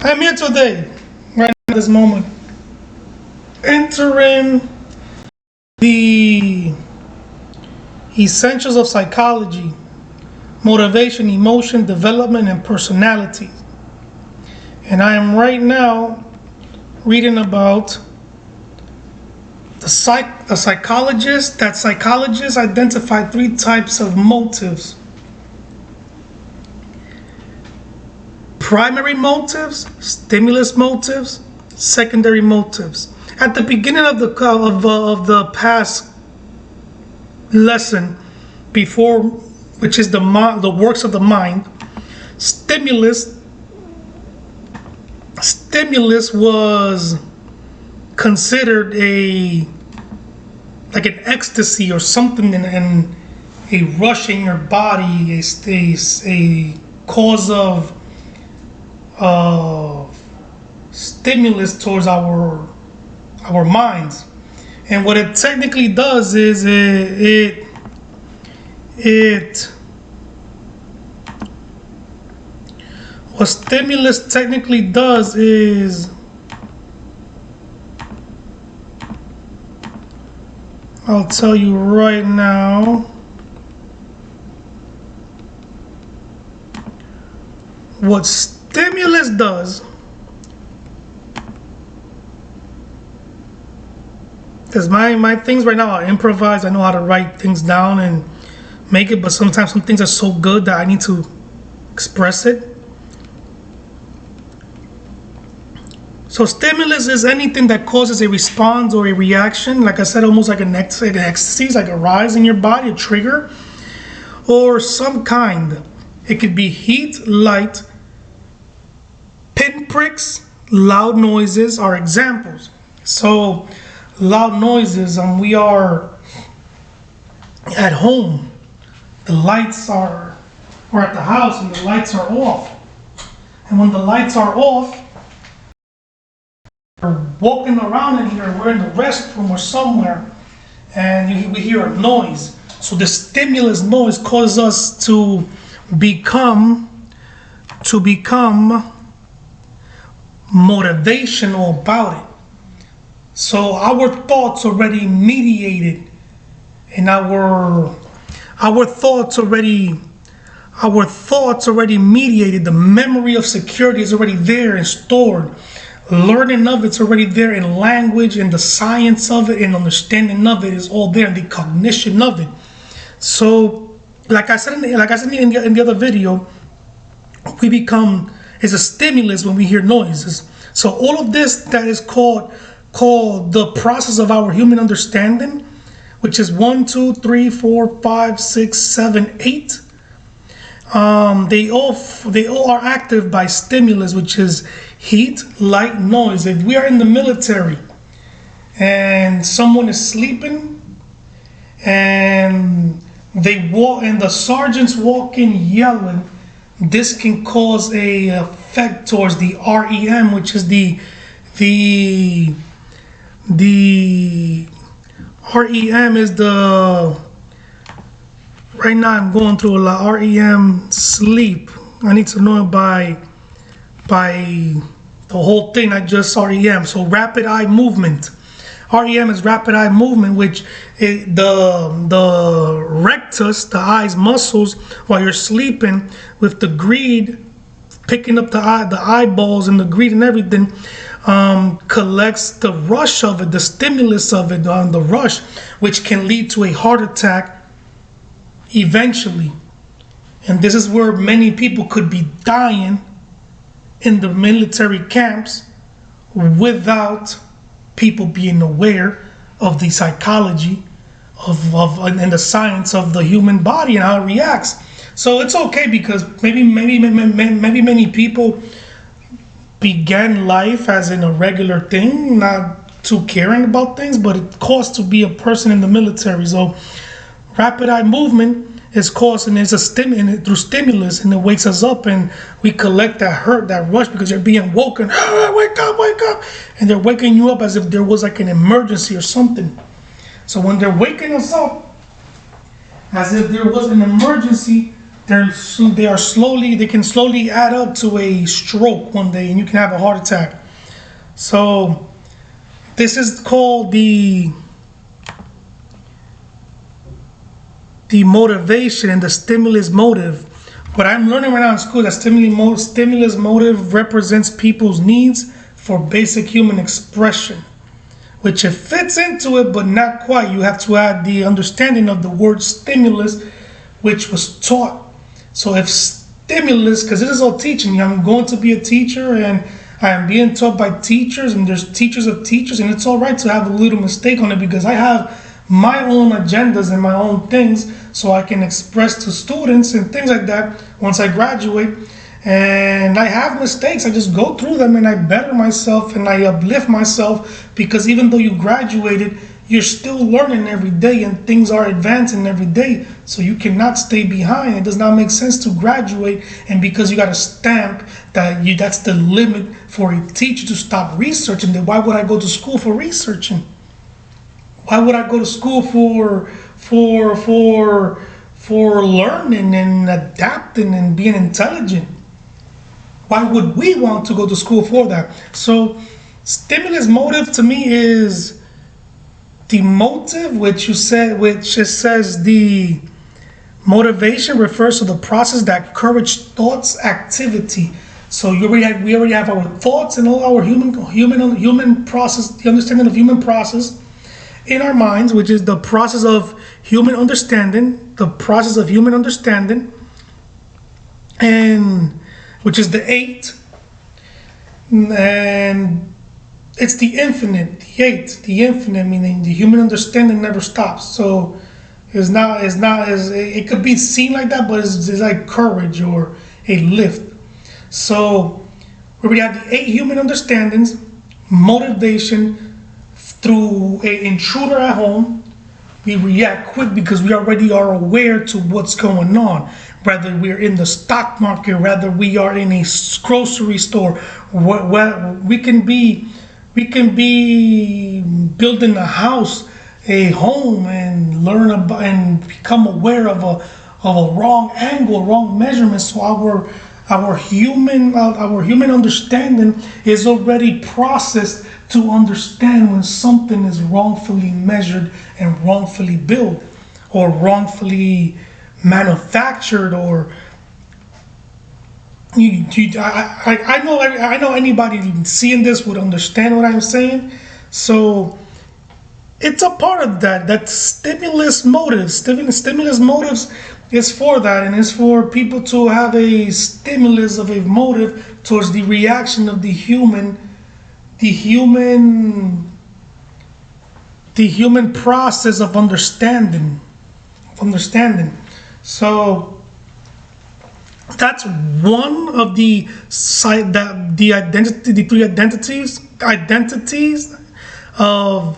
I'm here today, right at this moment, entering the essentials of psychology, motivation, emotion, development, and personality. And I am right now reading about the psychologists identified three types of motives: primary motives, stimulus motives, secondary motives. At the beginning of the past lesson, before, which is the works of the mind, stimulus was considered like an ecstasy or something, and a rush in your body, a cause of stimulus towards our minds. And what it technically does is what stimulus technically does is, I'll tell you right now. What stimulus does, because my things right now are improvised. I know how to write things down and make it, but sometimes some things are so good that I need to express it. So stimulus is anything that causes a response or a reaction, like I said, almost like an ecstasy, like a rise in your body, a trigger, or some kind. It could be heat, light, pinpricks, loud noises are examples. So loud noises, we are at home, the lights are, or at the house and the lights are off. And when the lights are off, we're walking around in here, we're in the restroom or somewhere, and we hear a noise. So the stimulus noise causes us to become motivational about it. So our thoughts already mediated, and our thoughts already mediated. The memory of security is already there and stored. Learning of it's already there in language, and the science of it and understanding of it is all there, and the cognition of it. So, like I said in the other video, we become is a stimulus when we hear noises. So all of this that is called the process of our human understanding, which is 1, 2, 3, 4, 5, 6, 7, 8. They all are active by stimulus, which is heat, light, noise. If we are in the military and someone is sleeping and the sergeants walk in yelling, this can cause a effect towards the REM, which is the REM is the, right now I'm going through a lot. REM sleep. I need to know it by the whole thing, not just REM. So rapid eye movement. REM is rapid eye movement, which the rectus, the eye's muscles, while you're sleeping, with the greed picking up the eyeballs and the greed and everything, collects the rush of it, the stimulus of it, the rush, which can lead to a heart attack eventually. And this is where many people could be dying in the military camps without people being aware of the psychology and the science of the human body and how it reacts. So it's okay, because maybe many people began life as in a regular thing, not too caring about things, but it costs to be a person in the military. So rapid eye movement is caused, and it's through stimulus, and it wakes us up, and we collect that rush, because you're being woken. Wake up, and they're waking you up as if there was like an emergency or something. So when they're waking us up as if there was an emergency, they can slowly add up to a stroke one day, and you can have a heart attack. So this is called the motivation and the stimulus motive. What I'm learning right now in school, that stimulus motive represents people's needs for basic human expression, which it fits into it, but not quite. You have to add the understanding of the word stimulus, which was taught. So if stimulus, because this is all teaching, I'm going to be a teacher, and I am being taught by teachers, and there's teachers of teachers, and it's all right to have a little mistake on it, because I have my own agendas and my own things, so I can express to students and things like that once I graduate. And I have mistakes, I just go through them and I better myself and I uplift myself, because even though you graduated, you're still learning every day and things are advancing every day. So you cannot stay behind. It does not make sense to graduate and because you got a stamp that's the limit for a teacher to stop researching. Then why would I go to school for researching? Why would I go to school for learning and adapting and being intelligent? Why would we want to go to school for that? So stimulus motive to me is the motive, which it says the motivation refers to the process that encourage thoughts activity. So we already have our thoughts and all our human process, the understanding of human process in our minds, which is the process of human understanding, and which is the eight, and it's the infinite, the infinite, meaning the human understanding never stops. So it could be seen like that, but it's like courage or a lift. So where we have the eight human understandings, motivation. Through an intruder at home, we react quick because we already are aware to what's going on. Whether we're in the stock market, whether we are in a grocery store, we can be building a house, a home, and learn about and become aware of a wrong angle, wrong measurement. So our human understanding is already processed to understand when something is wrongfully measured and wrongfully built or wrongfully manufactured. Or I know anybody seeing this would understand what I'm saying. So it's a part of that stimulus motives. Stimulus motives is for that, and it's for people to have a stimulus of a motive towards the reaction of the human process of understanding. So that's one of the three identities of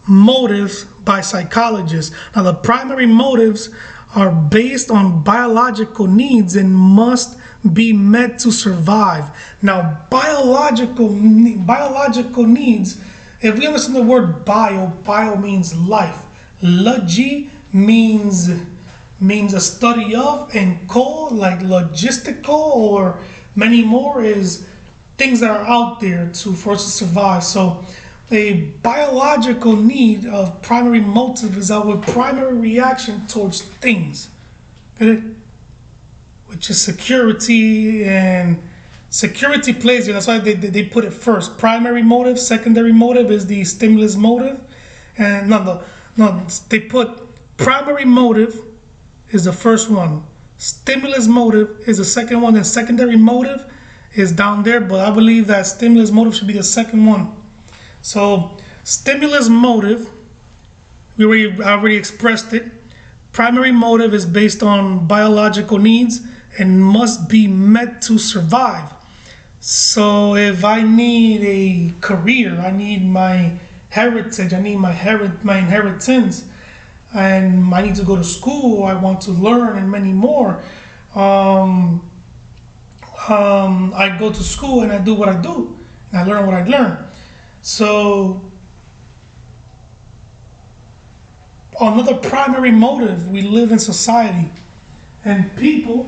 motives by psychologists. Now, the primary motives are based on biological needs and must be met to survive. Now, biological needs, if we understand the word bio means life. Logi means a study of, and like logistical or many more is things that are out there for us to survive. So a biological need of primary motive is our primary reaction towards things. Get it? Which is security, and security plays here. That's why they put it first. Primary motive, secondary motive is the stimulus motive. And they put primary motive is the first one. Stimulus motive is the second one, and secondary motive is down there, but I believe that stimulus motive should be the second one. So stimulus motive, I already expressed it. Primary motive is based on biological needs and must be met to survive. So if I need a career, I need my heritage, I need my inheritance, and I need to go to school, I want to learn, and many more. I go to school and I do what I do, and I learn what I learn. So another primary motive, we live in society, And people,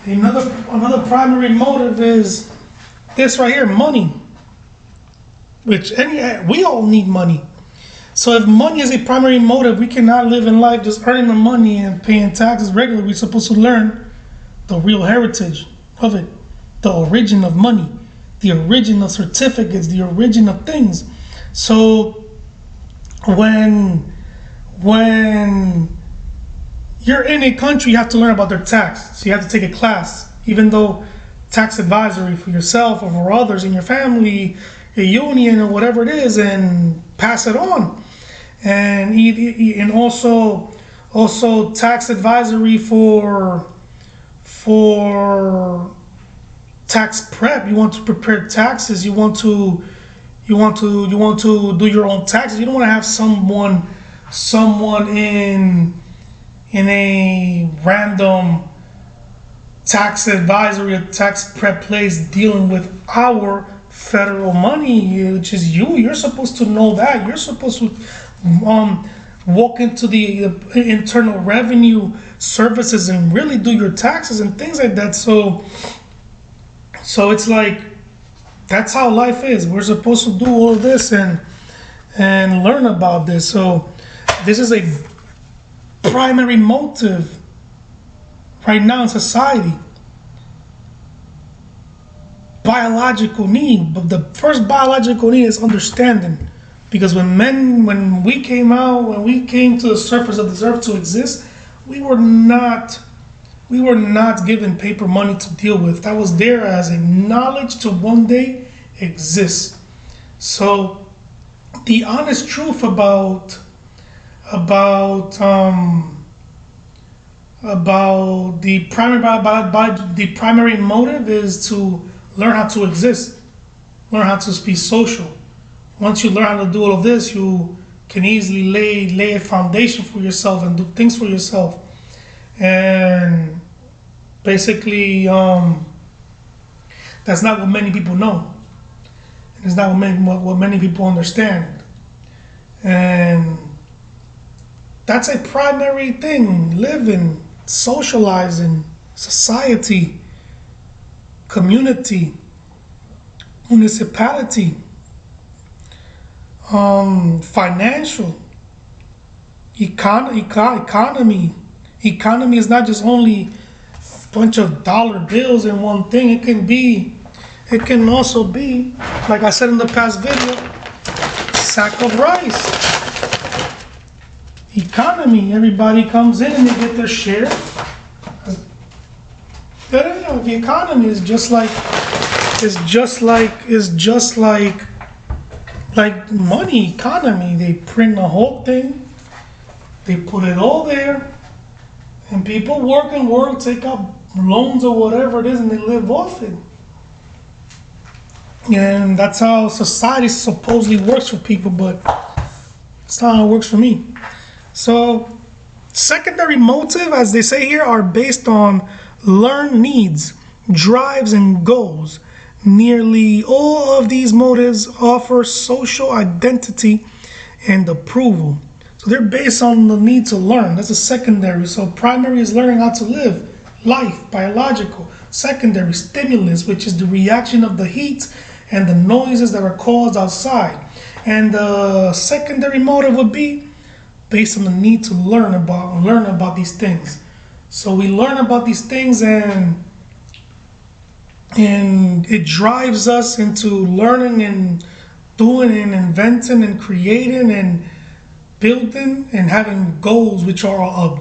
another primary motive is this right here, money. Which we all need money. So if money is a primary motive, we cannot live in life just earning the money and paying taxes regularly. We're supposed to learn the real heritage of it, the origin of money, the origin of certificates, the origin of things. So when you're in a country, you have to learn about their tax. So you have to take a class, even though tax advisory for yourself or for others in your family, a union or whatever it is, and pass it on. And also tax advisory for tax prep. You want to prepare taxes. You want to do your own taxes. You don't want to have someone in a random tax advisory or tax prep place dealing with our federal money, which is you. You're supposed to know that. You're supposed to walk into the internal revenue services and really do your taxes and things like that. So it's like, that's how life is. We're supposed to do all of this and learn about this. So this is a primary motive right now in society. Biological need, but the first biological need is understanding. Because when we came to the surface of this earth to exist, we were not given paper money to deal with. That was there as a knowledge to one day exist. So the honest truth about the primary motive is to learn how to exist, learn how to be social. Once you learn how to do all of this, you can easily lay a foundation for yourself and do things for yourself. And basically, that's not what many people know. And it's not what many people understand. And that's a primary thing: living, socializing, society, community, municipality, financial, economy. Economy is not just only a bunch of dollar bills in one thing. It can also be, like I said in the past video, sack of rice. Economy, everybody comes in and they get their share. The economy is just like money. Economy, they print the whole thing, they put it all there, and people work, take out loans or whatever it is, and they live off it. And that's how society supposedly works for people, but it's not how it works for me. So secondary motive, as they say here, are based on learned needs, drives, and goals. Nearly all of these motives offer social identity and approval. So they're based on the need to learn. That's a secondary. So primary is learning how to live life, biological. Secondary, stimulus, which is the reaction of the heat and the noises that are caused outside. And the secondary motive would be based on the need to learn about these things. So we learn about these things, and it drives us into learning and doing and inventing and creating and building and having goals, which are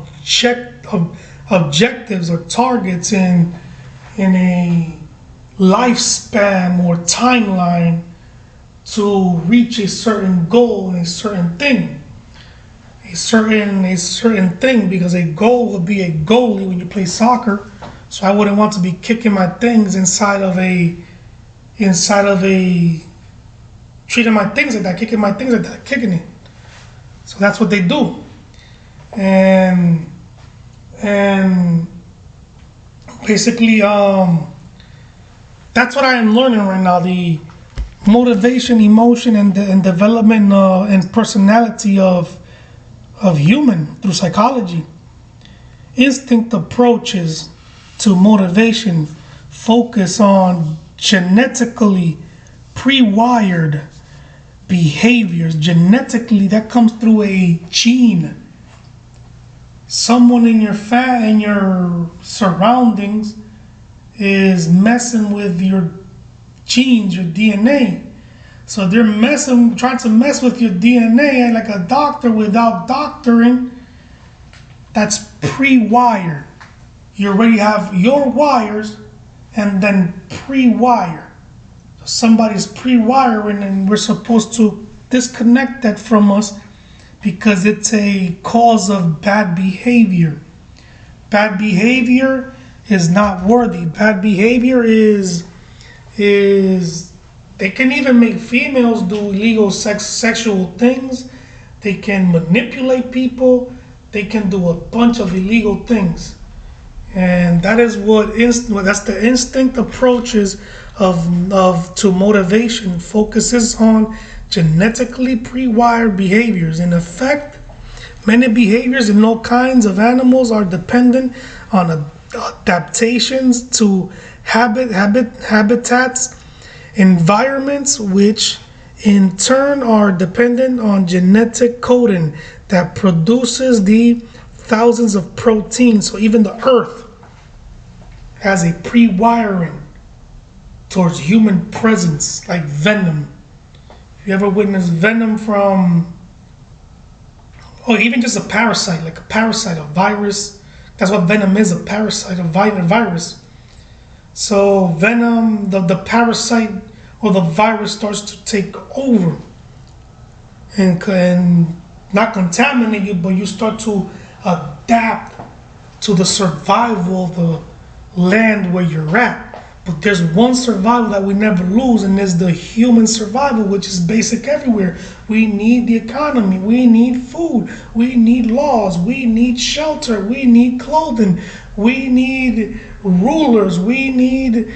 objectives or targets in a lifespan or timeline to reach a certain goal and a certain thing. A certain thing, because a goal would be a goalie when you play soccer. So I wouldn't want to be kicking my things inside of a treating my things like that, kicking my things like that, kicking it. So that's what they do. And basically that's what I am learning right now, the motivation, emotion, and development and personality of of human through psychology. Instinct approaches to motivation focus on genetically pre-wired behaviors. Genetically, that comes through a gene. Someone in your surroundings is messing with your genes, your DNA. So they're trying to mess with your DNA like a doctor without doctoring. That's pre-wired. You already have your wires and then pre-wire. So somebody's pre-wiring and we're supposed to disconnect that from us because it's a cause of bad behavior. Bad behavior is not worthy. Bad behavior is they can even make females do illegal sexual things. They can manipulate people. They can do a bunch of illegal things. And that is that's the instinct approaches to motivation. Focuses on genetically pre-wired behaviors. In effect, many behaviors in all kinds of animals are dependent on adaptations to habitats, environments, which in turn are dependent on genetic coding that produces the thousands of proteins. So even the earth has a pre-wiring towards human presence, like venom. If you ever witnessed venom from, or even just a parasite, like a parasite, a virus, that's what venom is, a parasite, a virus. So venom, the parasite or the virus starts to take over and not contaminate you, but you start to adapt to the survival of the land where you're at. But there's one survival that we never lose, and it's the human survival, which is basic everywhere. We need the economy, we need food, we need laws, we need shelter, we need clothing, we need rulers, we need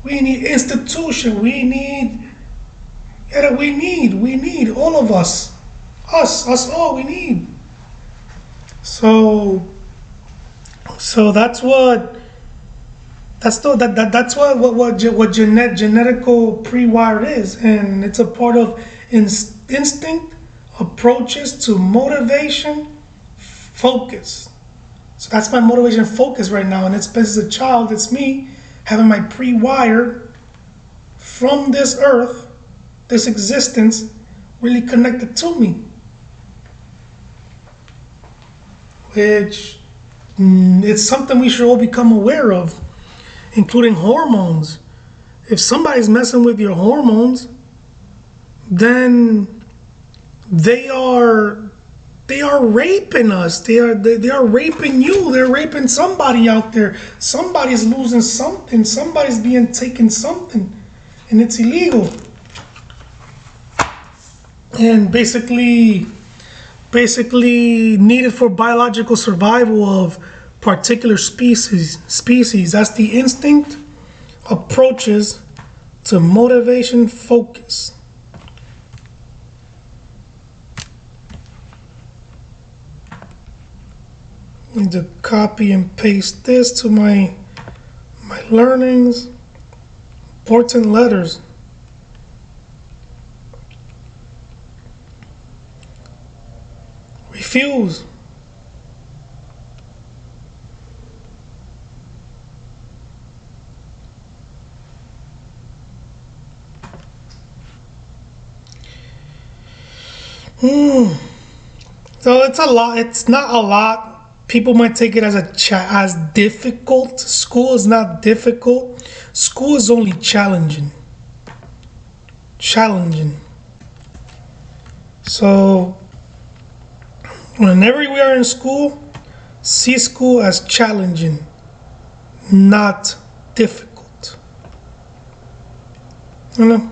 institution, we need all of us all we need. So that's what genetical pre-wired is, and it's a part of instinct approaches to motivation focus. So that's my motivation focus right now, and it's as a child, it's me having my pre-wired from this earth, this existence, really connected to me, which it's something we should all become aware of, including hormones. If somebody's messing with your hormones, then they are raping us. They are raping you. They're raping somebody out there. Somebody's losing something. Somebody's being taken something, and it's illegal. And basically needed for biological survival of particular species. That's the instinct approaches to motivation focus. I need to copy and paste this to my learnings. Important letters. Refuse. So it's a lot. It's not a lot. People might take it as as difficult. School is not difficult. School is only challenging. So whenever we are in school, see school as challenging, not difficult. You know?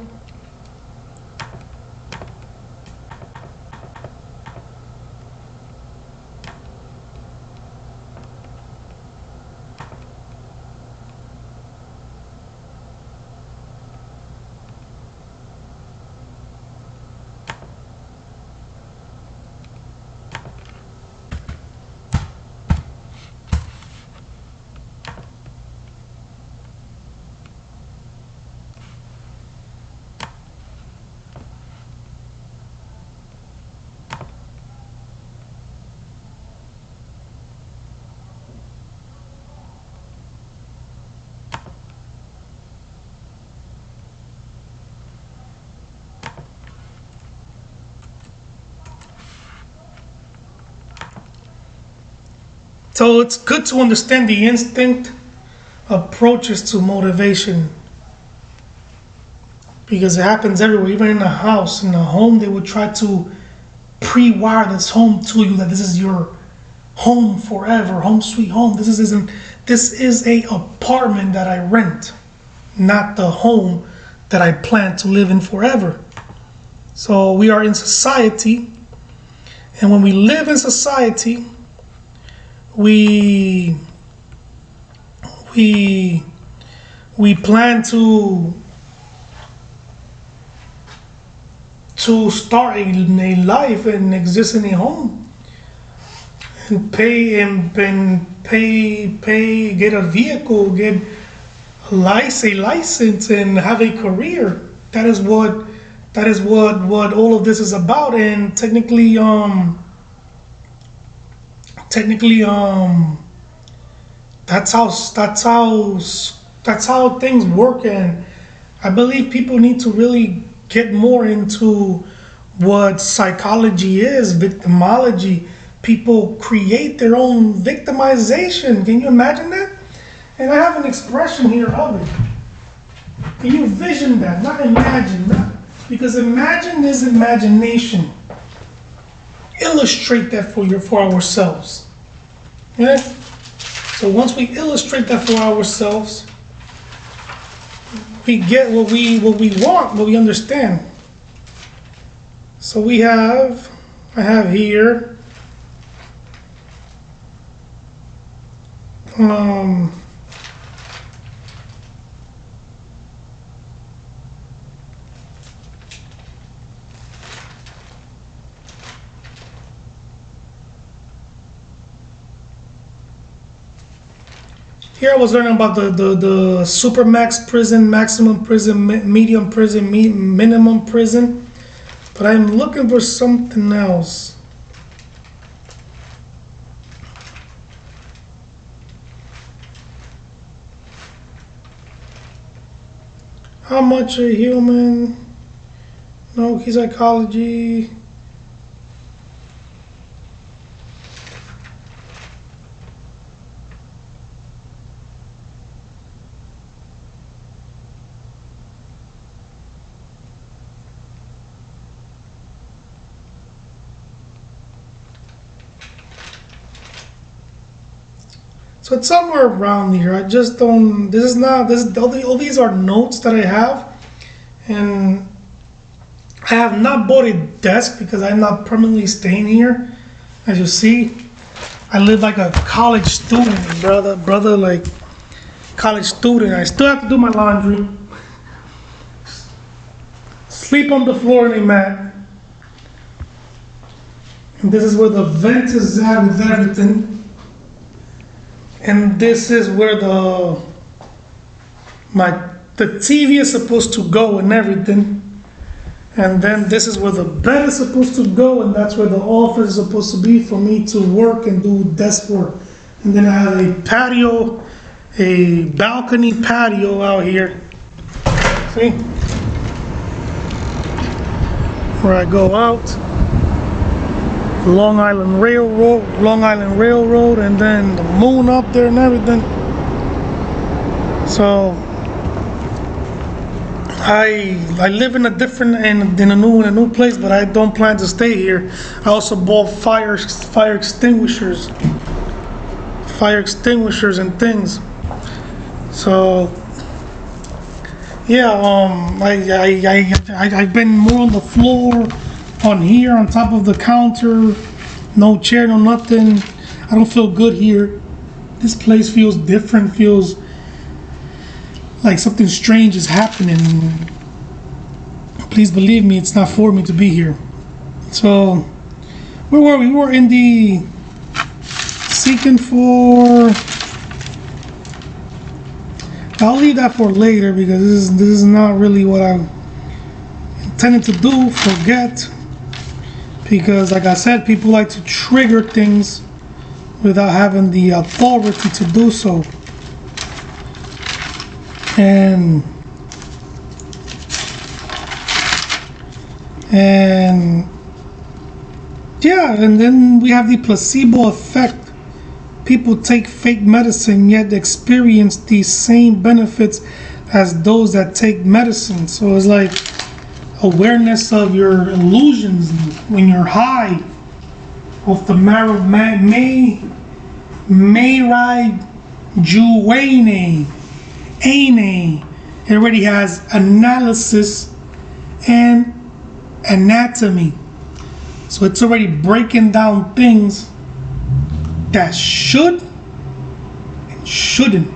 So it's good to understand the instinct approaches to motivation, because it happens everywhere. Even in a house, in a home, they would try to pre-wire this home to you that this is your home forever, home sweet home. This is a apartment that I rent, not the home that I plan to live in forever. So we are in society, and when we live in society, we we we plan to start a life and exist in a home and pay, get a vehicle, get a license, and have a career. That is what all of this is about. And technically, that's how things work. And I believe people need to really get more into what psychology is, victimology. People create their own victimization. Can you imagine that? And I have an expression here of it. Can you vision that? Not imagine, because imagine is imagination. Illustrate that for ourselves. Yeah? So once we illustrate that for ourselves, we get what we want, what we understand. So I have here, here I was learning about the supermax prison, maximum prison, medium prison, minimum prison, but I'm looking for something else. How much a human? No, key psychology. So it's somewhere around here. I just don't. This is not. All these are notes that I have, and I have not bought a desk because I'm not permanently staying here. As you see, I live like a college student, brother, like college student. I still have to do my laundry, sleep on the floor in a mat, and this is where the vent is at with everything. And this is where the TV is supposed to go and everything. And then this is where the bed is supposed to go, and that's where the office is supposed to be for me to work and do desk work. And then I have a patio, a balcony patio out here. See? Where I go out. Long Island Railroad, and then the moon up there and everything. So I live in a new place, but I don't plan to stay here. I also bought fire extinguishers and things. So yeah, I've been more on the floor. On here, on top of the counter, no chair, no nothing. I don't feel good here. This place feels different, feels like something strange is happening. Please believe me, it's not for me to be here. So, where were we? We were in the seeking for. I'll leave that for later because this is not really what I intended to do. Forget. Because, like I said, people like to trigger things without having the authority to do so. And yeah, and then we have the placebo effect people take fake medicine yet experience these same benefits as those that take medicine. So it's like awareness of your illusions when you're high of the marijuana. It already has analysis and anatomy. So it's already breaking down things that should and shouldn't.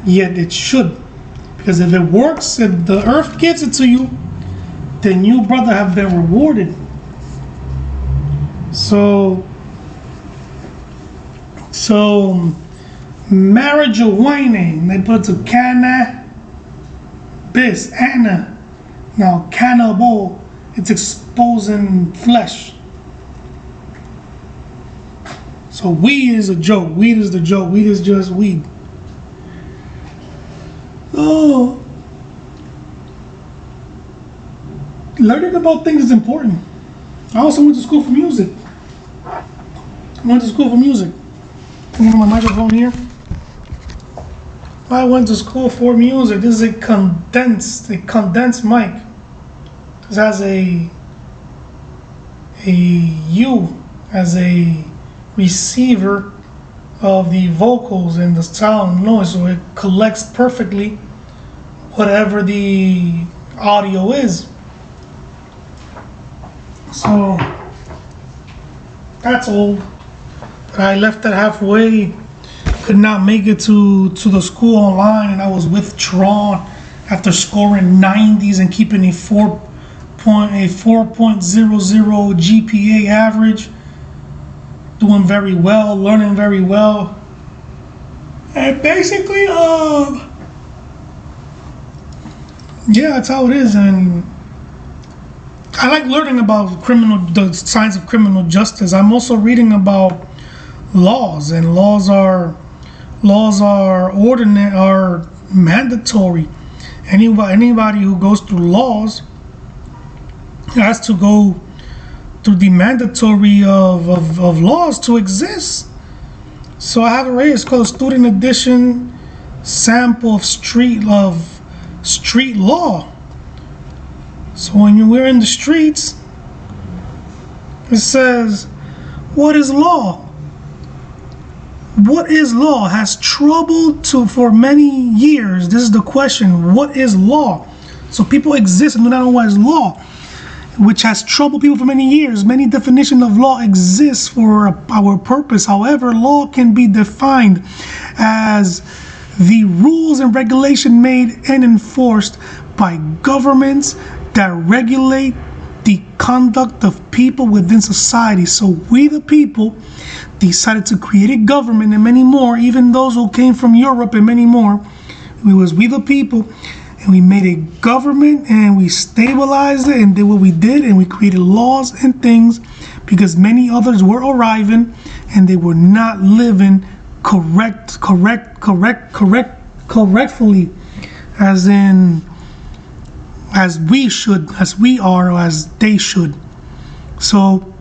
Yet it should. Because if it works, if the earth gives it to you, then you, brother, have been rewarded. So marijuana, they put to cannabis, Anna. Now cannibal, it's exposing flesh. So weed is a joke. Weed is the joke. Weed is just weed. Oh, learning about things is important. I also went to school for music. I have my microphone here. I went to school for music. This is a condensed mic. This has a U as a receiver of the vocals and the sound noise, so it collects perfectly whatever the audio is. So that's old. But I left it halfway, could not make it to the school online, and I was withdrawn after scoring 90s and keeping a 4.00 GPA average, doing very well, learning very well. And basically, yeah, that's how it is. And I like learning about the science of criminal justice. I'm also reading about laws, and laws are ordinate, are mandatory. Anybody who goes through laws has to go through the mandatory of laws to exist. So I have it right here. It's called a student edition sample of street law. So when we're in the streets, it says, what is law? What is law has troubled for many years. This is the question. What is law? So people exist and do not know what is law, which has troubled people for many years. Many definitions of law exist for our purpose. However, law can be defined as the rules and regulation made and enforced by governments that regulate the conduct of people within society. So we the people decided to create a government, and many more, even those who came from Europe and many more. It was we the people, and we made a government and we stabilized it and did what we did, and we created laws and things because many others were arriving and they were not living correctly, as we should, as we are, or as they should. So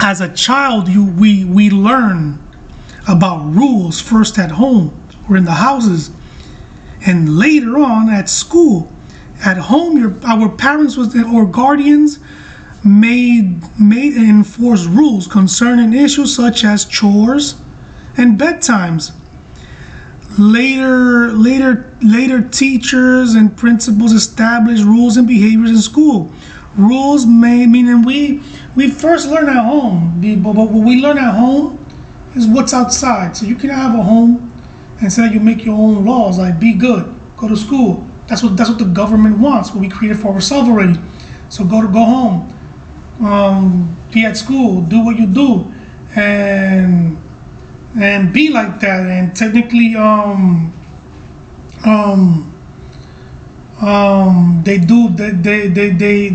as a child, we learn about rules first at home or in the houses, and later on at school. At home, our parents or guardians made and enforced rules concerning issues such as chores and bedtimes. Later teachers and principals established rules and behaviors in school. Rules meaning we first learn at home, but what we learn at home is what's outside. So you can have a home and say you make your own laws, like be good, go to school. That's what the government wants, what we created for ourselves already. So go home, be at school, do what you do, and be like that. And technically,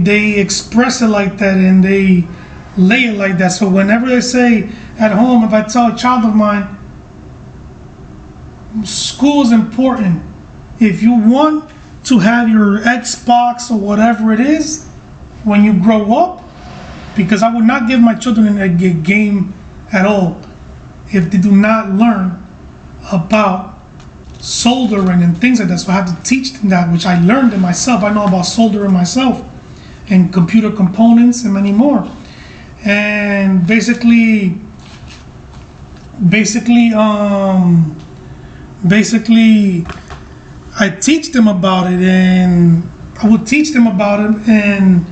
they express it like that, and they lay it like that. So whenever they say at home, if I tell a child of mine, school is important. If you want to have your Xbox or whatever it is when you grow up, because I would not give my children a game at all. if they do not learn about soldering and things like that. So I have to teach them that, which I learned it myself. I know about soldering myself and computer components and many more. And basically I teach them about it, and I would teach them about it, and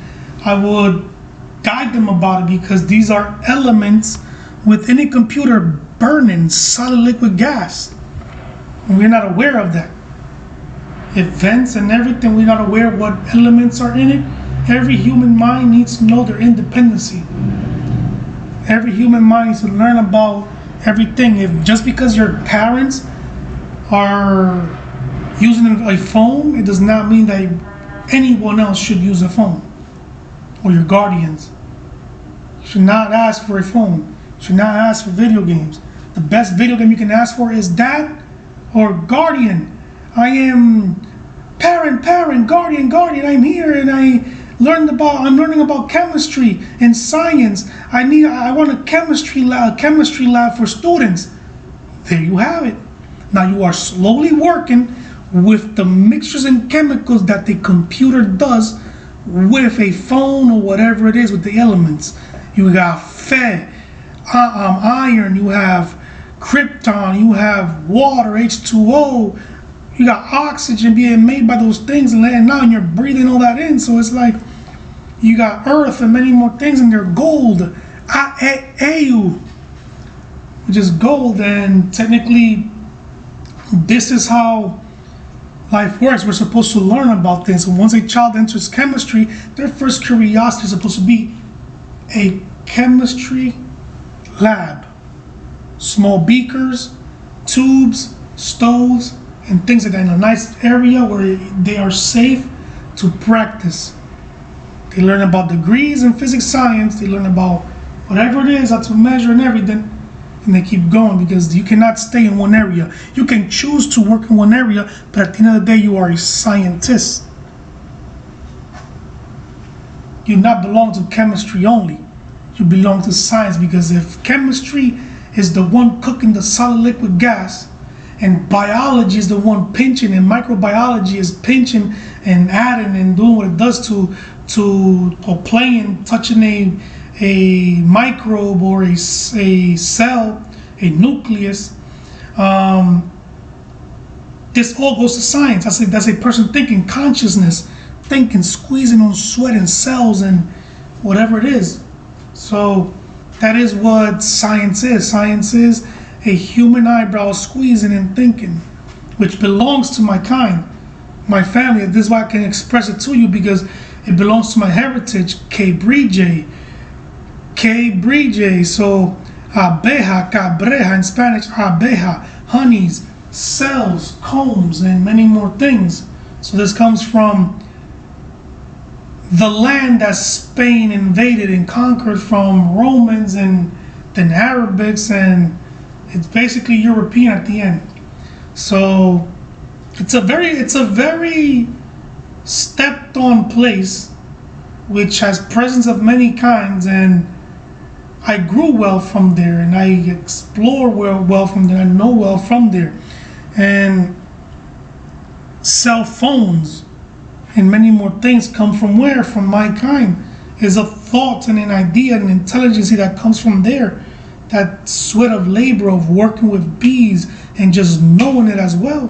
I would guide them about it, because these are elements within a computer burning solid liquid gas. And we're not aware of that. It vents and everything, we're not aware of what elements are in it. Every human mind needs to know their independency. Every human mind needs to learn about everything. If just because your parents are using a phone, it does not mean that anyone else should use a phone. Or your guardians. You should not ask for a phone. You should not ask for video games. The best video game you can ask for is dad or guardian. I am parent, guardian, I'm here, and I'm learning about chemistry and science. I want a chemistry lab for students. There you have it. Now you are slowly working with the mixtures and chemicals that the computer does with a phone or whatever it is, with the elements. You got iron, you have krypton, you have water, H2O, you got oxygen being made by those things, and now you're breathing all that in. So it's like you got earth and many more things, and they're gold, AU, which is gold. And technically this is how life works. We're supposed to learn about things. So once a child enters chemistry, their first curiosity is supposed to be a chemistry lab. Small beakers, tubes, stoves, and things like that, in a nice area where they are safe to practice. They learn about degrees in physics, science. They learn about whatever it is, how to measure and everything. And they keep going, because you cannot stay in one area. You can choose to work in one area, but at the end of the day, you are a scientist. You do not belong to chemistry only. You belong to science, because if chemistry is the one cooking the solid liquid gas, and biology is the one pinching, and microbiology is pinching and adding and doing what it does to or playing, touching a microbe or a cell, a nucleus. This all goes to science. That's a person thinking, consciousness, thinking, squeezing on sweat and cells and whatever it is. So that is what science is. Science is a human eyebrow squeezing and thinking, which belongs to my kind, my family. This is why I can express it to you, because it belongs to my heritage, K-Brije. So abeja, cabreja in Spanish, abeja, honeys, cells, combs, and many more things. So this comes from the land that Spain invaded and conquered from Romans and then Arabics, and it's basically European at the end. So it's a very stepped on place, which has presence of many kinds, and I grew well from there, and I explore well from there, I know well from there. And cell phones and many more things come from where? From my kind. Is a thought and an idea and an intelligence that comes from there. That sweat of labor of working with bees and just knowing it as well.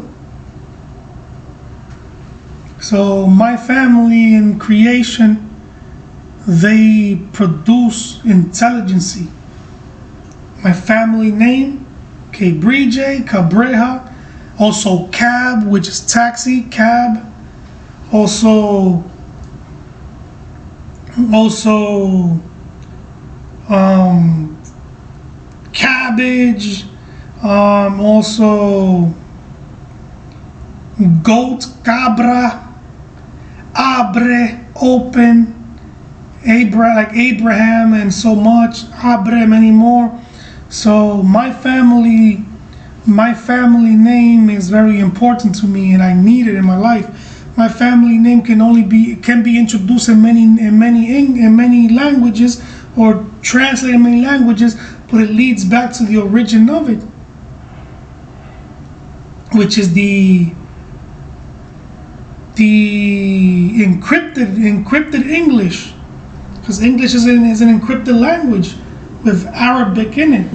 So my family in creation, they produce intelligence. My family name, K-Brije, Cabreja, also cab, which is taxi, cab, also cabbage, also goat, cabra, abre, open, like Abraham, and so much, abre, many more. So my family name is very important to me, and I need it in my life. My family name can be introduced in many languages, or translated in many languages, but it leads back to the origin of it, which is the encrypted English, because English is an encrypted language with Arabic in it.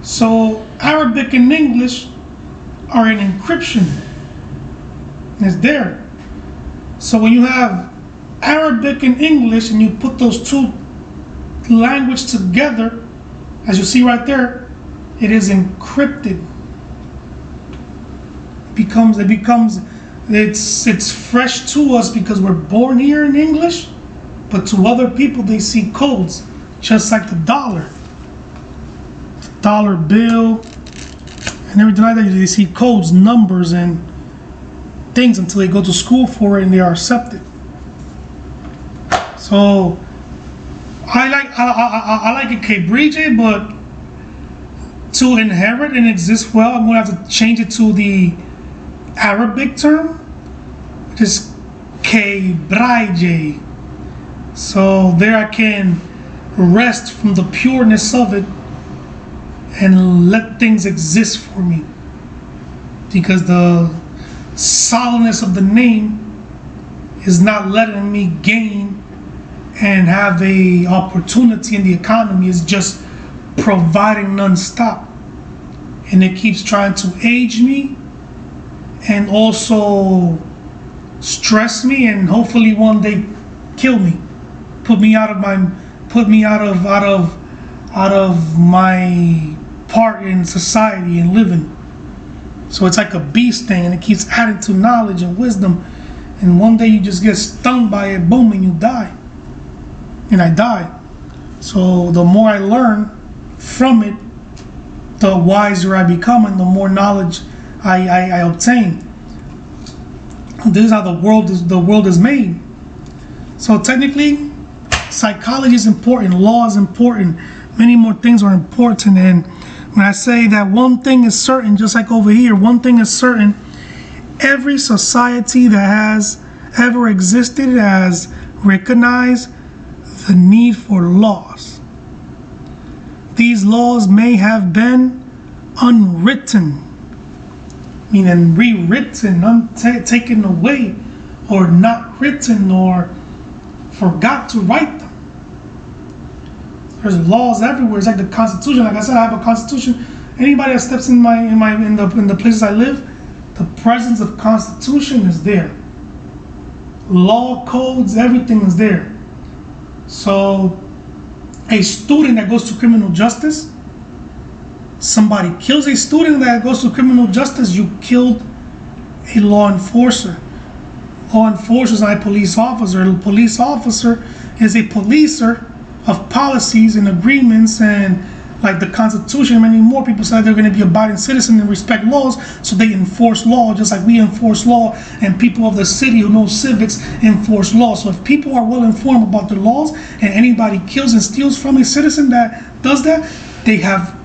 So Arabic and English are in encryption. It's there. So when you have Arabic and English and you put those two languages together, as you see right there, it is encrypted. It's fresh to us because we're born here in English, but to other people they see codes, just like the dollar bill and everything like that. They see codes, numbers, and things until they go to school for it and they are accepted. So I like it Cambridge, but to inherit and exist well, I'm going to have to change it to the Arabic term, which is Cambridge. So there I can rest from the pureness of it and let things exist for me, because the solidness of the name is not letting me gain and have a opportunity in the economy. It's just providing non-stop, and it keeps trying to age me and also stress me, and hopefully one day kill me, put me out of my part in society and living. So it's like a beast thing, and it keeps adding to knowledge and wisdom, and one day you just get stung by it, boom, and you die. And I die. So the more I learn from it, the wiser I become, and the more knowledge I obtain. This is how the world is made. So technically, psychology is important, law is important, many more things are important. And when I say that one thing is certain, just like over here, one thing is certain: every society that has ever existed has recognized the need for laws. These laws may have been unwritten, meaning rewritten, taken away, or not written, or forgot to write them. There's laws everywhere. It's like the Constitution. Like I said, I have a Constitution. Anybody that steps in the places I live, the presence of Constitution is there. Law, codes, everything is there. So a student that goes to criminal justice, somebody kills a student that goes to criminal justice, you killed a law enforcer. Law enforcer is not a police officer. A police officer is a policer of policies and agreements, and like the Constitution, many more people said they're going to be abiding citizens and respect laws, so they enforce law just like we enforce law, and people of the city who know civics enforce law. So if people are well informed about the laws, and anybody kills and steals from a citizen that does that, they have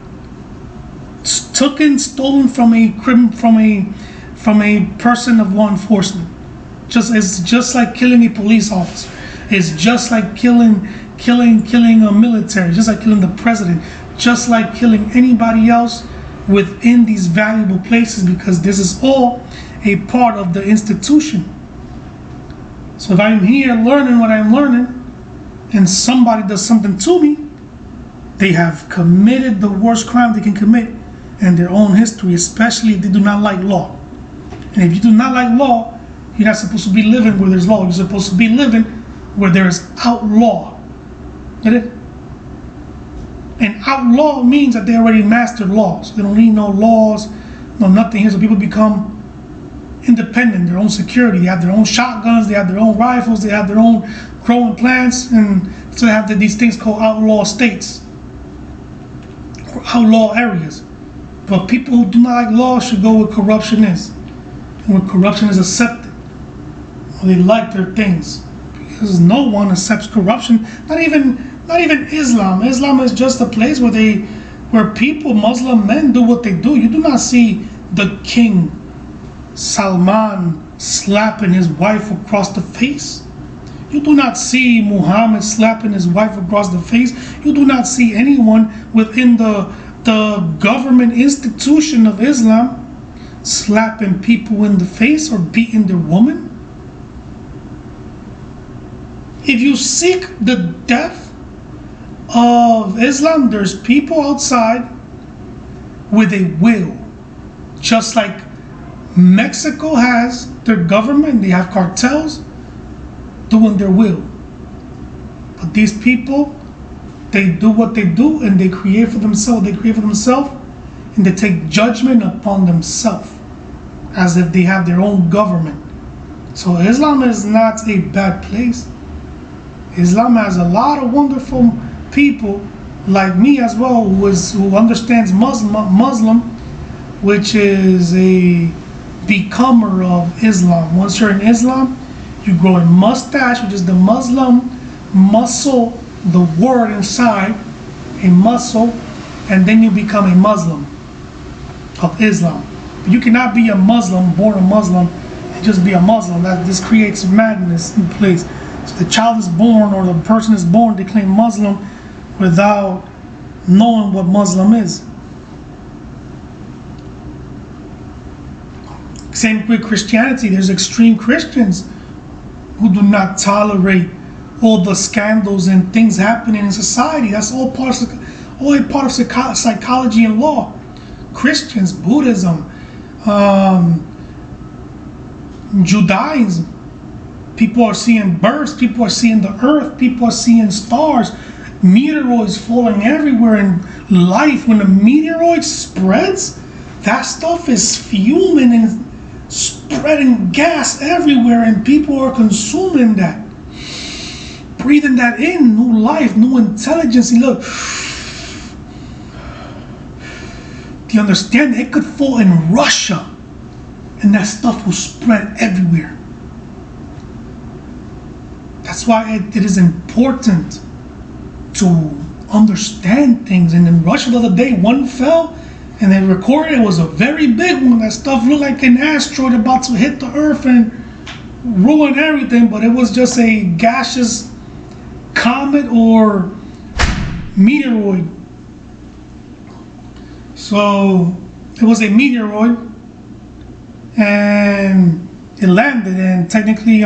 stolen from a person of law enforcement. It's just like killing a police officer. It's just like killing a military, just like killing the president, just like killing anybody else within these valuable places, because this is all a part of the institution. So if I'm here learning what I'm learning, and somebody does something to me, they have committed the worst crime they can commit in their own history, especially if they do not like law. And if you do not like law, you're not supposed to be living where there's law. You're supposed to be living where there is outlaw. Get it? And outlaw means that they already mastered laws. They don't need no laws, no nothing here. So people become independent, their own security. They have their own shotguns, they have their own rifles, they have their own growing plants, and so they have these things called outlaw states or outlaw areas. But people who do not like law should go where corruption is, and where corruption is accepted. Or they like their things, because no one accepts corruption. Not even Islam. Islam is just a place where people, Muslim men, do what they do. You do not see the king Salman slapping his wife across the face. You do not see Muhammad slapping his wife across the face. You do not see anyone within the government institution of Islam slapping people in the face or beating their woman. If you seek the death of Islam, there's people outside with a will. Just like Mexico has their government, they have cartels doing their will. But these people, they do what they do and they create for themselves. They create for themselves and they take judgment upon themselves as if they have their own government. So Islam is not a bad place. Islam has a lot of wonderful people like me as well who understands Muslim, which is a becomer of Islam. Once you're in Islam, you grow a mustache, which is the Muslim muscle, the word inside, a muscle, and then you become a Muslim of Islam. But you cannot be a Muslim, born a Muslim, and just be a Muslim. This creates madness in place. So the child is born, or the person is born, they claim Muslim without knowing what Muslim is. Same with Christianity. There's extreme Christians who do not tolerate all the scandals and things happening in society. That's all a part of psychology and law. Christians, Buddhism, Judaism. People are seeing birds, people are seeing the earth, people are seeing stars, meteoroids falling everywhere in life. When the meteoroid spreads, that stuff is fuming and spreading gas everywhere, and people are consuming that, breathing that in, new life, new intelligence. And look, do you understand? It could fall in Russia and that stuff will spread everywhere. That's why it is important to understand things. And in Russia the other day, one fell and they recorded it was a very big one. That stuff looked like an asteroid about to hit the earth and ruin everything, but it was just a gaseous comet or meteoroid. So it was a meteoroid and it landed, and technically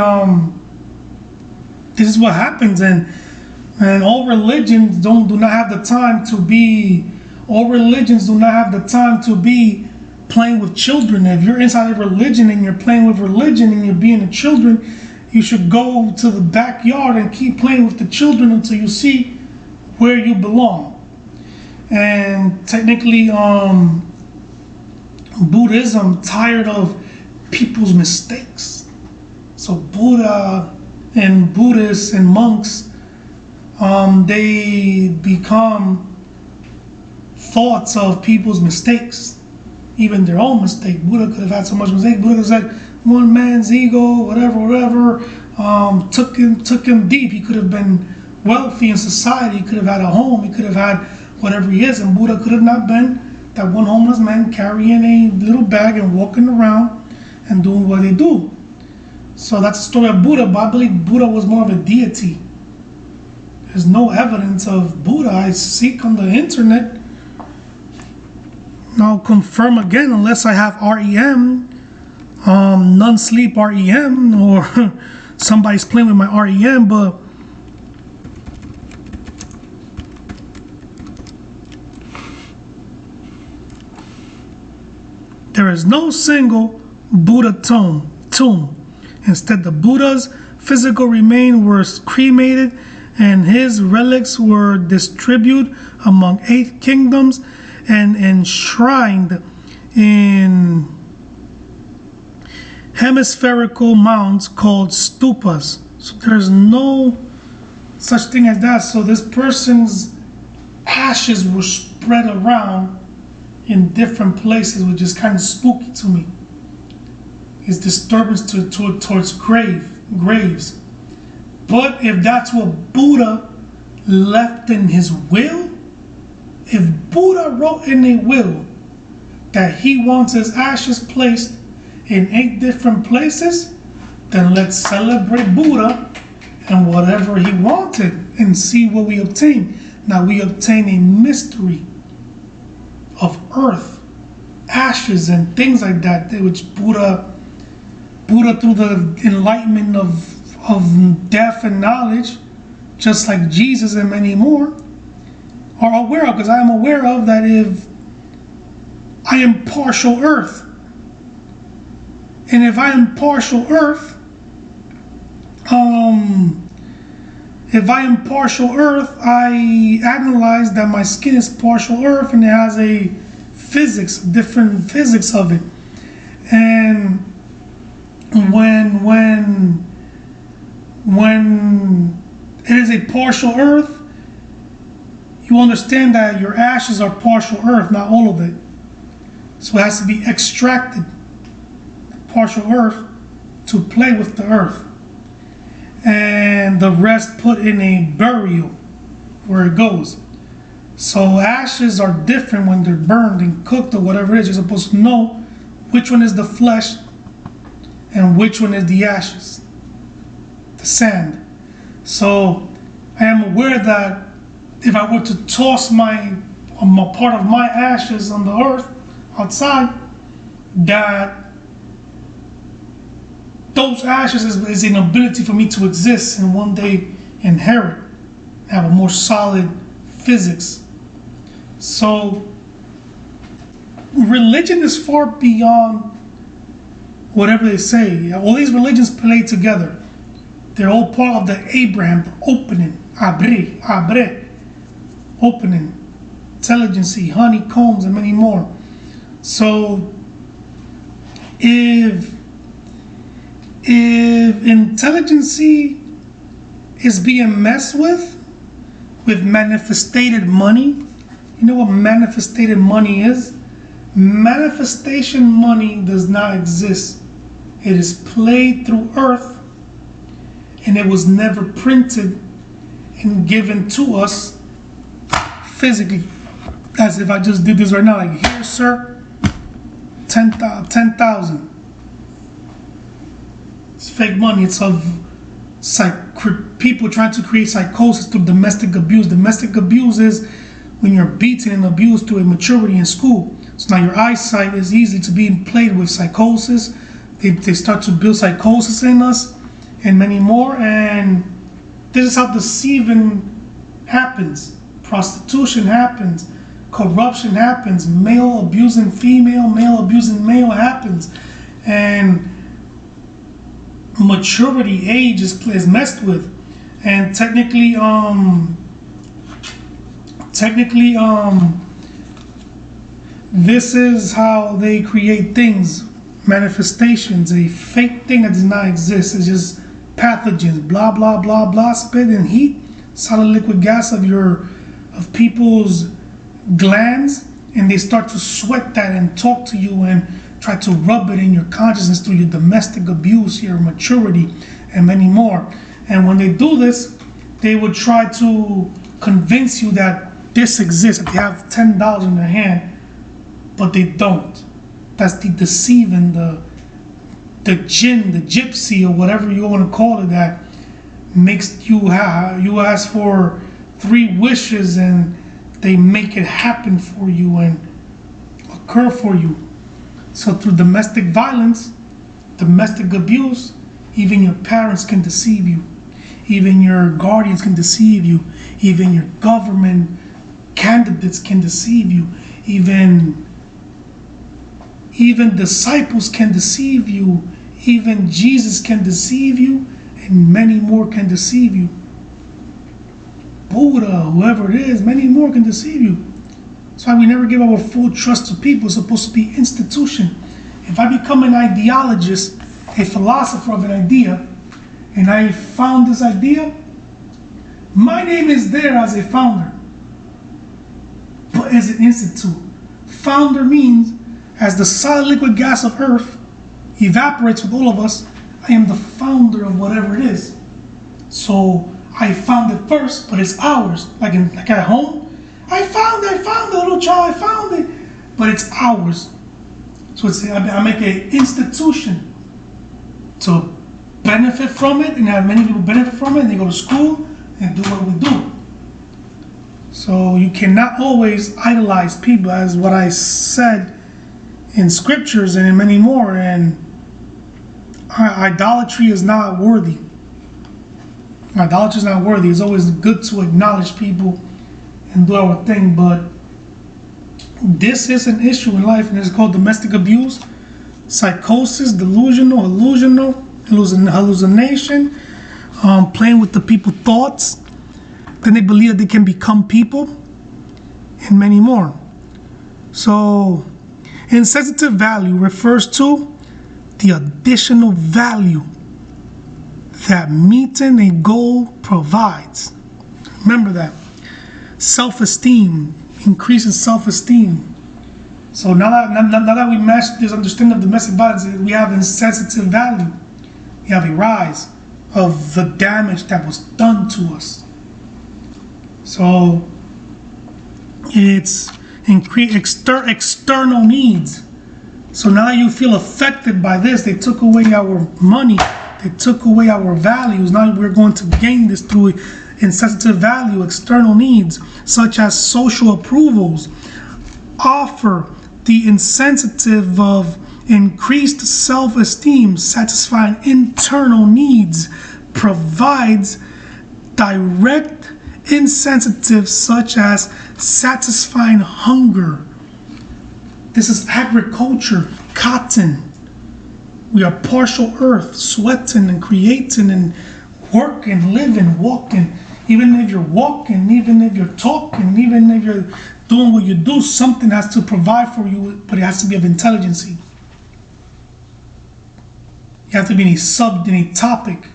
this is what happens. And all religions do not have the time to be playing with children. If you're inside a religion and you're playing with religion and you're being the children, you should go to the backyard and keep playing with the children until you see where you belong. And technically Buddhism tired of people's mistakes. So Buddha and Buddhists and monks, they become thoughts of people's mistakes, even their own mistake. Buddha could have had so much mistake. Buddha said one man's ego, whatever, took him deep. He could have been wealthy in society. He could have had a home. He could have had whatever he is. And Buddha could have not been that one homeless man carrying a little bag and walking around and doing what they do. So that's the story of Buddha. But I believe Buddha was more of a deity. There's no evidence of Buddha. I seek on the internet. I'll confirm again, unless I have REM, non-sleep REM, or somebody's playing with my REM, but there is no single Buddha tomb. Instead, the Buddha's physical remains were cremated and his relics were distributed among 8 kingdoms and enshrined in hemispherical mounds called stupas. So there's no such thing as that. So this person's ashes were spread around in different places, which is kind of spooky to me. It's disturbance towards graves. But if that's what Buddha left in his will, if Buddha wrote in a will that he wants his ashes placed in 8 different places, then let's celebrate Buddha and whatever he wanted, and see what we obtain. Now we obtain a mystery of earth, ashes, and things like that, which Buddha through the enlightenment of death and knowledge, just like Jesus and many more, are aware of. Because I am aware of that if I am partial earth, and if I am partial earth, I analyze that my skin is partial earth, and it has a different physics of it. And when it is a partial earth, you understand that your ashes are partial earth, not all of it. So it has to be extracted, partial earth, to play with the earth. And the rest put in a burial where it goes. So ashes are different when they're burned and cooked or whatever it is. You're supposed to know which one is the flesh and which one is the ashes, the sand. So I am aware that if I were to toss a part of my ashes on the earth outside, that those ashes is an ability for me to exist and one day inherit, have a more solid physics. So religion is far beyond whatever they say. All these religions play together. They're all part of the Abraham, the opening, abre, opening, intelligency, honeycombs, and many more. So if intelligency is being messed with manifested money, you know what manifested money is? Manifestation money does not exist. It is played through earth, and it was never printed and given to us physically. As if I just did this right now, like, here, sir, 10,000. It's fake money. It's of people trying to create psychosis through domestic abuse. Domestic abuse is when you're beaten and abused to immaturity in school. So now your eyesight is easy to be played with psychosis. They start to build psychosis in us and many more. And this is how deceiving happens. Prostitution happens. Corruption happens. Male abusing female, male abusing male happens. And maturity, age is messed with. And technically this is how they create things, manifestations, a fake thing that does not exist. It's just pathogens, blah blah blah blah, spit and heat, solid liquid gas of people's glands, and they start to sweat that and talk to you and try to rub it in your consciousness through your domestic abuse, your maturity, and many more. And when they do this, they would try to convince you that this exists, that they have $10 in their hand, but they don't. That's the deceiving, the jinn, the gypsy, or whatever you want to call it, that makes you ask for 3 wishes and they make it happen for you and occur for you. So through domestic violence, domestic abuse, even your parents can deceive you. Even your guardians can deceive you. Even your government candidates can deceive you. Even disciples can deceive you. Even Jesus can deceive you, and many more can deceive you. Buddha, whoever it is, many more can deceive you. That's why we never give our full trust to people. It's supposed to be institution. If I become an ideologist, a philosopher of an idea, and I found this idea, my name is there as a founder, but as an institute. Founder means as the solid liquid gas of earth evaporates with all of us, I am the founder of whatever it is. So I found it first, but it's ours. Like at home, I found it, little child, I found it, but it's ours. So I make an institution to benefit from it and have many people benefit from it, and they go to school and do what we do. So you cannot always idolize people, as what I said in scriptures and in many more. And idolatry is not worthy. Idolatry is not worthy. It's always good to acknowledge people and do our thing, but this is an issue in life, and it's called domestic abuse, psychosis, hallucination, playing with the people's thoughts. Then they believe that they can become people, and many more. So, insensitive value refers to the additional value that meeting a goal provides. Remember that. Self-esteem, increasing self-esteem. So now that we match this understanding of domestic violence, we have insensitive value. We have a rise of the damage that was done to us. So it's external needs. So now that you feel affected by this, they took away our money, they took away our values. Now we're going to gain this through insensitive value, external needs, such as social approvals, offer the insensitive of increased self-esteem, satisfying internal needs, provides direct insensitive such as satisfying hunger. This is agriculture, cotton. We are partial earth, sweating and creating and working, living, walking. Even if you're walking, even if you're talking, even if you're doing what you do, something has to provide for you, but it has to be of intelligence. You have to be in a topic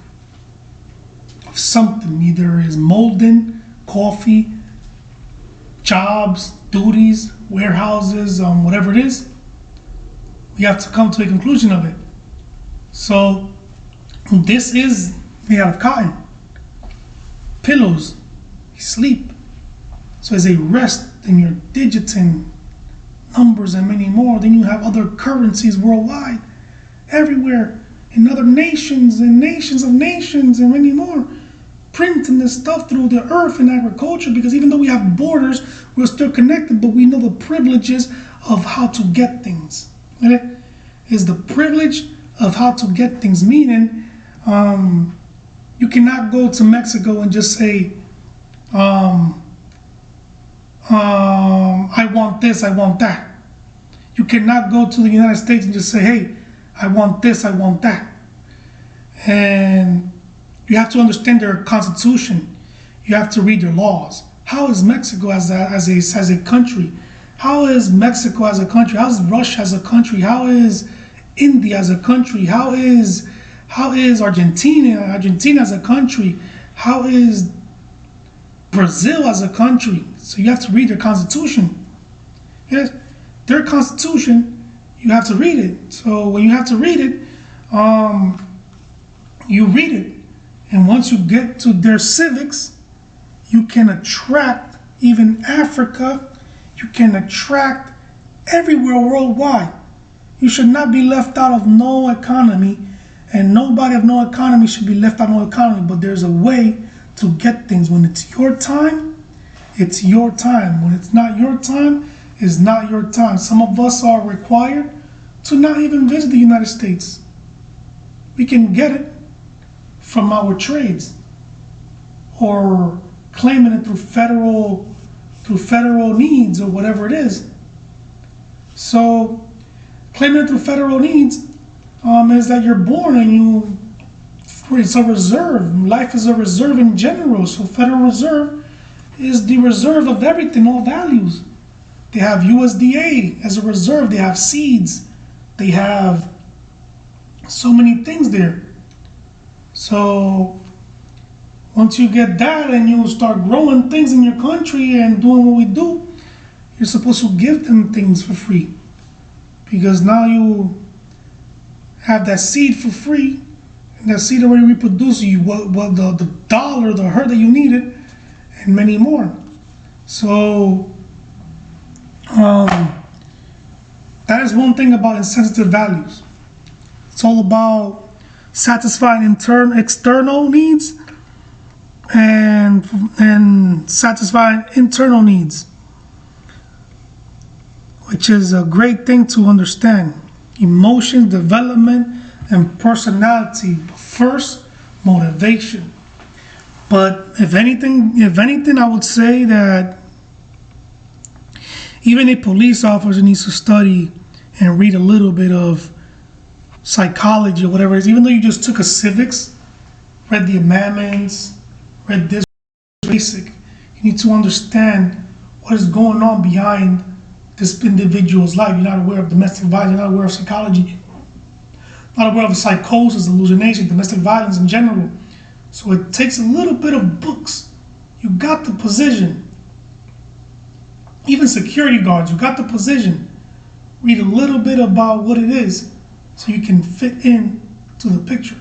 of something. Either is molding, coffee, jobs, duties, warehouses, whatever it is. We have to come to a conclusion of it. So this is made out of cotton. Pillows, you sleep. So as a rest, and you're digiting numbers and many more. Then you have other currencies worldwide, everywhere, in other nations and nations of nations and many more, printing this stuff through the earth and agriculture, because even though we have borders, we're still connected, but we know the privileges of how to get things. It is the privilege of how to get things, meaning you cannot go to Mexico and just say, I want this, I want that. You cannot go to the United States and just say, hey, I want this, I want that. And you have to understand their constitution. You have to read their laws. How is Mexico as a country? How is Mexico as a country? How is Russia as a country? How is India as a country? How is Argentina as a country? How is Brazil as a country? So you have to read their constitution. Yes, their constitution, you have to read it. So when you have to read it, you read it. And once you get to their civics, you can attract even Africa. You can attract everywhere worldwide. You should not be left out of no economy, and nobody of no economy should be left out of no economy. But there's a way to get things. When it's your time, it's your time. When it's not your time, it's not your time. Some of us are required to not even visit the United States. We can get it from our trades or claiming it through federal needs or whatever it is. So claiming it through federal needs is that you're born and it's a reserve. Life is a reserve in general. So Federal Reserve is the reserve of everything, all values. They have USDA as a reserve. They have seeds. They have so many things there. So once you get that and you start growing things in your country and doing what we do, you're supposed to give them things for free. Because now you have that seed for free, and that seed already reproduces you the dollar, the herd that you needed, and many more. So that is one thing about insensitive values. It's all about satisfying external needs and satisfying internal needs, which is a great thing to understand. Emotion, development, and personality. First, motivation. But if anything, I would say that even a police officer needs to study and read a little bit of psychology or whatever it is. Even though you just took a civics, read the amendments, read this basic, you need to understand what is going on behind this individual's life. You're not aware of domestic violence, you're not aware of psychology, not aware of psychosis, hallucination, domestic violence in general. So it takes a little bit of books. You got the position. Even security guards, you got the position. Read a little bit about what it is so you can fit in to the picture.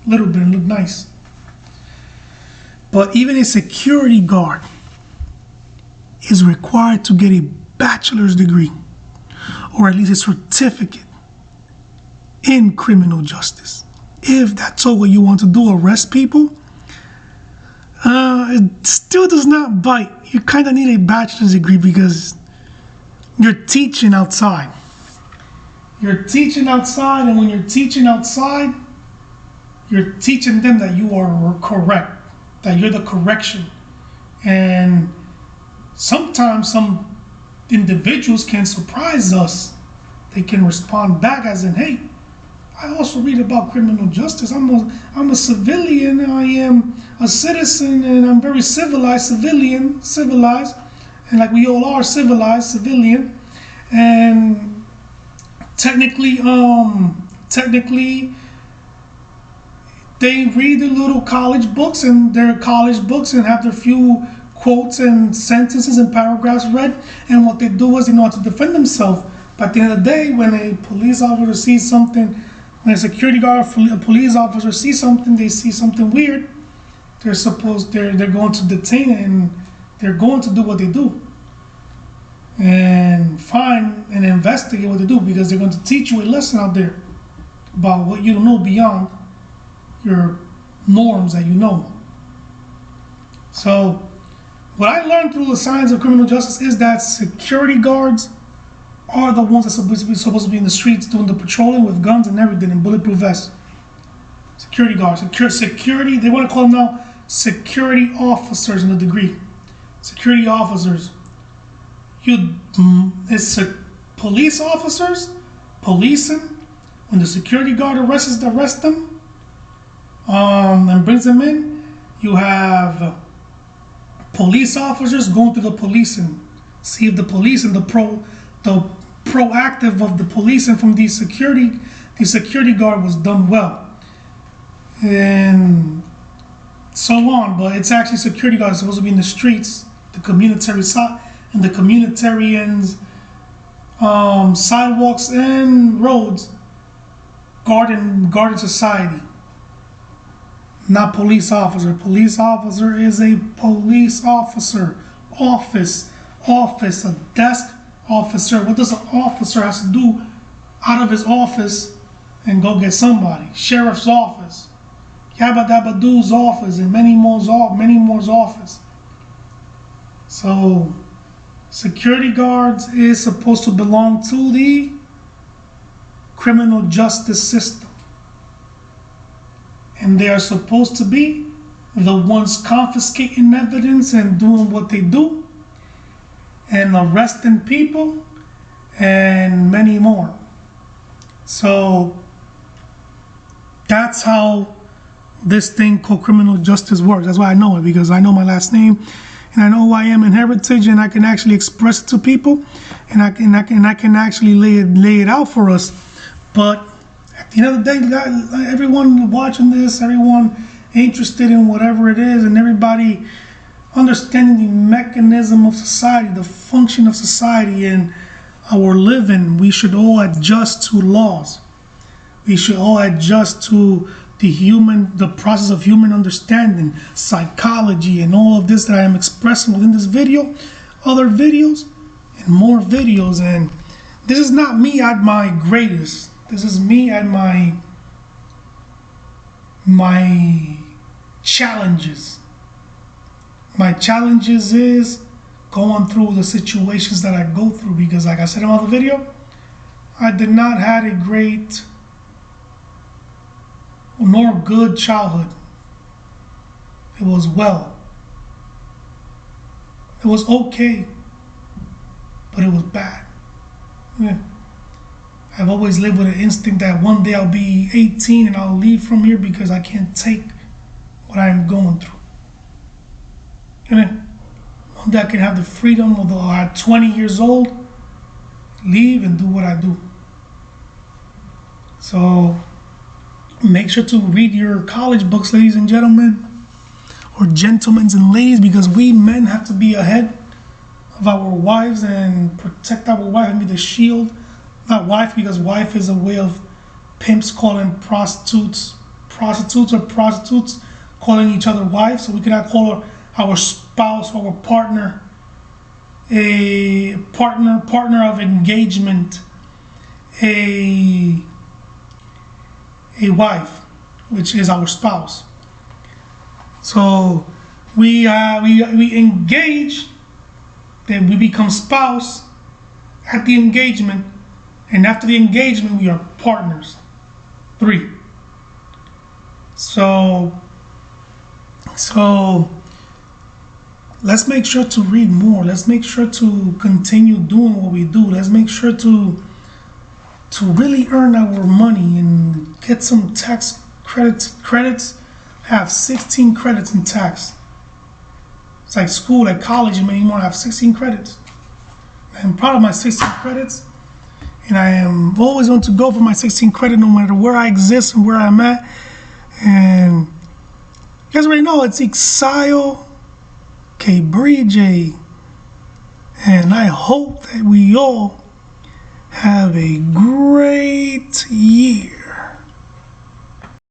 A little bit and look nice. But even a security guard is required to get a bachelor's degree or at least a certificate in criminal justice. If that's all what you want to do, arrest people, it still does not bite. You kind of need a bachelor's degree because you're teaching outside. You're teaching outside, and when you're teaching outside, you're teaching them that you are correct, that you're the correction. And sometimes some individuals can surprise us. They can respond back as in, hey, I also read about criminal justice. I'm a civilian. I am a citizen, and I'm very civilized, and like we all are civilized, civilian. And technically, they read the little college books and have their few quotes and sentences and paragraphs read. And what they do is they know how to defend themselves. But at the end of the day, when a police officer sees something, when a security guard, a police officer sees something, they see something weird, they're going to detain it, and they're going to do what they do. And find and investigate what they do, because they're going to teach you a lesson out there about what you don't know beyond your norms that you know. So what I learned through the science of criminal justice is that security guards are the ones that are supposed to be in the streets doing the patrolling with guns and everything and bulletproof vests. Security guards, security, they want to call them now security officers in a degree. Security officers. It's police officers, policing. When the security guard arrests them and brings them in, you have police officers going through the policing. See if the police and the proactive of the policing from the security guard was done well, and so on. But it's actually security guards supposed to be in the streets, the communitary side, and the communitarians, sidewalks and roads, guarding society. Not police officer. Police officer is a police officer. Office, a desk officer. What does an officer has to do out of his office and go get somebody? Sheriff's office, Yabba Dabba Doo's office, and many more's office. So security guards is supposed to belong to the criminal justice system, and they are supposed to be the ones confiscating evidence and doing what they do and arresting people and many more. So that's how this thing called criminal justice works. That's why I know it, because I know my last name and I know who I am in heritage, and I can actually express it to people, and I can actually lay it out for us. But at the end of the day, everyone watching this, everyone interested in whatever it is, and everybody understanding the mechanism of society, the function of society, and our living, we should all adjust to laws. We should all adjust to the process of human understanding, psychology, and all of this that I am expressing within this video, other videos, and more videos. And this is not me at my greatest. This is me at my my challenges. My challenges is going through the situations that I go through, because like I said in my other video, I did not have a great nor good childhood. It was it was okay, but it was bad. Yeah. I've always lived with an instinct that one day I'll be 18 and I'll leave from here because I can't take what I'm going through. And then one day I can have the freedom, although at 20 years old, leave and do what I do. So make sure to read your college books, ladies and gentlemen, or gentlemen and ladies, because we men have to be ahead of our wives and protect our wife and be the shield. Not wife, because wife is a way of pimps calling prostitutes calling each other wives. So we cannot call our spouse or our partner a partner of engagement a wife, which is our spouse. So we engage, then we become spouse at the engagement, and after the engagement we are partners. 3. So let's make sure to read more. Let's make sure to continue doing what we do. Let's make sure to really earn our money and get some tax credits. Have 16 credits in tax. It's like school, like college, and anymore. I have 16 credits. I'm proud of my 16 credits, and I am always going to go for my 16 credit no matter where I exist and where I'm at. And you guys already know it's Ixayo K-Bridge, and I hope that we all have a great year.